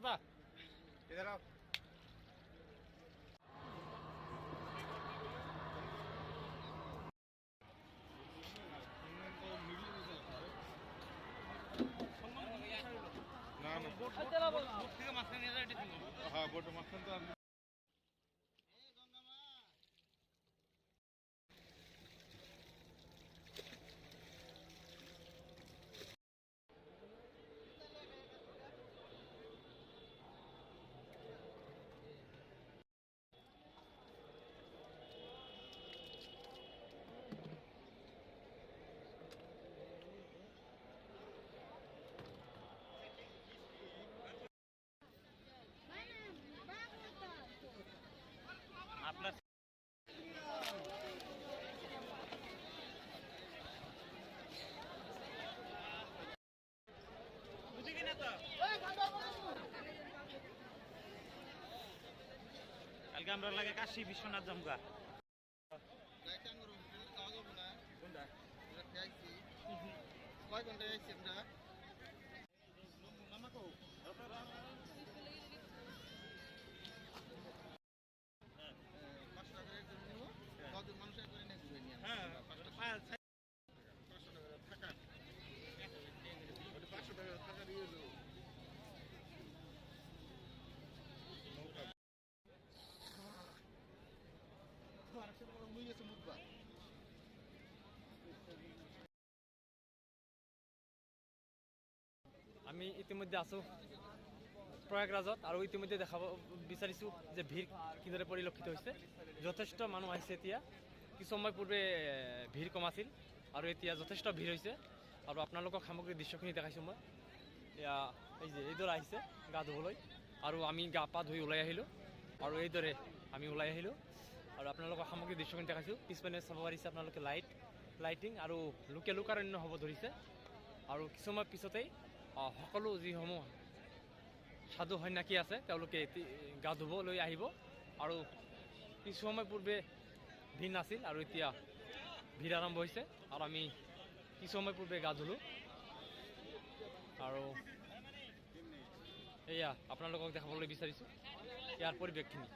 दादा इधर आओ। ना ना बोट থেকে মাছটা নিয়ে যাই দিছিল। হ্যাঁ बोट মাছটা তো আপনার কালকে আমরা লাগে কাশী বিশ্বনাথ জামগা কয় ঘন্টা যাইছি আমরা আমি ইতিমধ্যে আছো প্রয়াগরাজত আৰু ইতিমধ্যে দেখাব বিচাৰিছোঁ যে ভিৰ কিদৰে পৰিলক্ষিত হৈছে। যথেষ্ট মানুহ আহিছে। এতিয়া কিছু সময় পূৰ্বে ভিৰ কম আছিল আৰু এতিয়া যথেষ্ট ভিৰ হৈছে। আৰু আপোনালোকক সামগ্ৰিক দৃশ্যখিনি দেখাইছোঁ মই। এয়া এই যে এইদৰে আহিছে গা ধুবলৈ আৰু আমি গা পা ধুই ওলাই আহিলোঁ আৰু এইদৰে আমি ওলাই আহিলোঁ আৰু আপোনালোকক সামগ্ৰিক দৃশ্যখিনি দেখাইছোঁ। পিছপিনে চাব পাৰিছে আপোনালোকে লাইটিং আৰু লোকাৰণ্য হ'ব ধৰিছে আৰু কিছু সময় পিছতেই সকলো যিসমূহ সাধু সন্যাসী আছে তেওঁলোকে গা ধুবলৈ আহিব আৰু কিছু সময় পূৰ্বে ভিৰ নাছিল আৰু এতিয়া ভিৰ আৰম্ভ হৈছে আৰু আমি কিছু সময় পূৰ্বে গা ধুলোঁ আৰু এয়া আপোনালোকক দেখাবলৈ বিচাৰিছোঁ ইয়াৰ পৰিৱেশখিনি।